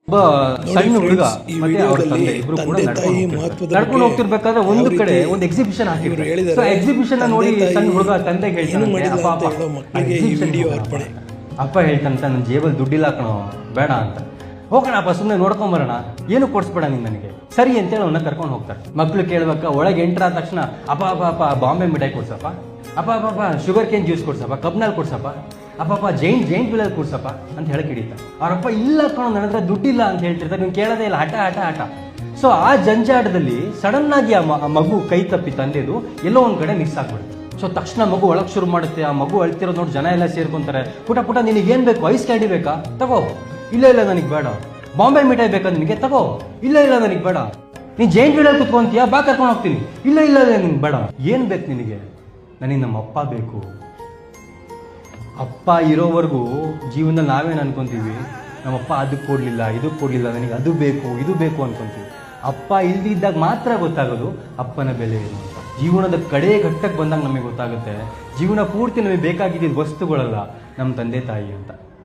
ಒಬ್ಬ ಸಣ್ಣ ಹುಡುಗ ಮತ್ತೆ ಅವ್ರ ತಂದೆ ಇಬ್ರು ಕೂಡ ನಡ್ಕೊಂಡು ಹೋಗ್ತಿರ್ಬೇಕಾದ್ರೆ ಒಂದು ಕಡೆ ಒಂದು ಎಕ್ಸಿಬಿಷನ್ ಹಾಕಿದ್ರು. ಸೊ ಎಕ್ಸಿಬಿಷನ್ ನೋಡಿ ಸಣ್ಣ ಹುಡುಗ ತಂದೆಗೆ ಹೇಳ್ತಾನೆ, ಅಪ್ಪ ಹೇಳ್ತಾನಂತ ನನ್ನ ಜೇಬಲ್ಲಿ ದುಡ್ಡಿಲ್ಲ ಕಣೋ, ಬೇಡ ಅಂತ. ಹೋಗೋಣಪ್ಪ ಸುಮ್ಮನೆ ನೋಡ್ಕೊಂಬರೋಣ, ಏನು ಕೊಡ್ಸ್ಬೇಡ ನೀನು ನನಗೆ, ಸರಿ ಅಂತೇಳಿ ಅವನ್ನ ಕರ್ಕೊಂಡು ಹೋಗ್ತಾರೆ. ಮಕ್ಳು ಕೇಳ್ಬೇಕಾ, ಒಳಗೆ ಎಂಟ್ರ ಆದ ತಕ್ಷಣ ಅಪ್ಪ ಅಪ್ಪ ಅಪ್ಪ ಬಾಂಬೆ ಮಿಠಾಯಿ ಕೊಡ್ಸಪ್ಪ, ಅಪ್ಪ ಅಪ್ಪ ಅಪ್ಪ ಶುಗರ್ ಕೇನ್ ಜ್ಯೂಸ್ ಕೊಡ್ಸಪ್ಪ, ಕಬ್ನಲ್ಲಿ ಕೊಡ್ಸಪ್ಪ, ಅಪ್ಪಪ್ಪ ಜೈಂಟ್ ವಿಲಲ್ಲಿ ಕೊಡ್ಸಪ್ಪ ಅಂತ ಹೇಳಕ್ ಹಿಡಿತಾರೆ. ಅವರಪ್ಪ ಇಲ್ಲ ಕಣೋ ನನ್ನ ಹತ್ರ ದುಡ್ಡಿಲ್ಲ ಅಂತ ಹೇಳ್ತಿರ್ತಾರೆ, ನೀವು ಕೇಳೋದೇ ಇಲ್ಲ, ಹಠ ಹಠ ಹಠ. ಸೊ ಆ ಜಂಜಾಟದಲ್ಲಿ ಸಡನ್ ಆಗಿ ಆ ಮಗು ಕೈ ತಪ್ಪಿ ತಂದೆದು ಎಲ್ಲೋ ಒಂದ್ ಕಡೆ ಮಿಸ್ ಆಗ್ಬಿಡುತ್ತೆ. ಸೊ ತಕ್ಷಣ ಮಗು ಒಳಗೆ ಶುರು ಮಾಡುತ್ತೆ. ಆ ಮಗು ಅಳ್ತಿರೋದು ನೋಡಿ ಜನ ಎಲ್ಲ ಸೇರ್ಕೊಂತಾರೆ. ಪುಟ ಪುಟ ನಿನಗೇನು ಬೇಕು, ಐಸ್ ಕ್ಯಾಂಡಿ ಬೇಕಾ ತಗೋ, ಇಲ್ಲ ಇಲ್ಲ ನನಗೆ ಬೇಡ. ಬಾಂಬೆ ಮಿಠಾಯಿ ಬೇಕಾ ನಿನಗೆ ತಗೋ, ಇಲ್ಲ ಇಲ್ಲ ನನಗೆ ಬೇಡ. ನೀನು ಜೈಂಟ್ ವಿಲಲ್ಲಿ ಕುತ್ಕೊಂತೀಯಾ, ಬಾ ಕರ್ಕೊಂಡು ಹೋಗ್ತೀನಿ, ಇಲ್ಲ ಇಲ್ಲ ಇಲ್ಲ ನಿನ್ಗೆ ಬೇಡ. ಏನು ಬೇಕು ನಿನಗೆ? ನನಗೆ ನಮ್ಮ ಅಪ್ಪ ಬೇಕು. ಅಪ್ಪ ಇರೋವರೆಗೂ ಜೀವನದಲ್ಲಿ ನಾವೇನು ಅನ್ಕೊಂತೀವಿ, ನಮ್ಮಪ್ಪ ಅದಕ್ಕೆ ಕೊಡಲಿಲ್ಲ ಇದಕ್ಕೆ ಕೊಡಲಿಲ್ಲ, ನನಗೆ ಅದು ಬೇಕು ಇದು ಬೇಕು ಅನ್ಕೊಂತೀವಿ. ಅಪ್ಪ ಇಲ್ದಿದ್ದಾಗ ಮಾತ್ರ ಗೊತ್ತಾಗೋದು ಅಪ್ಪನ ಬೆಲೆ ಏನು ಅಂತ. ಜೀವನದ ಕಡೆ ಘಟ್ಟಕ್ಕೆ ಬಂದಾಗ ನಮಗೆ ಗೊತ್ತಾಗುತ್ತೆ ಜೀವನ ಪೂರ್ತಿ ನಮಗೆ ಬೇಕಾಗಿದ್ದ ವಸ್ತುಗಳಲ್ಲ, ನಮ್ಮ ತಂದೆ ತಾಯಿ ಅಂತ.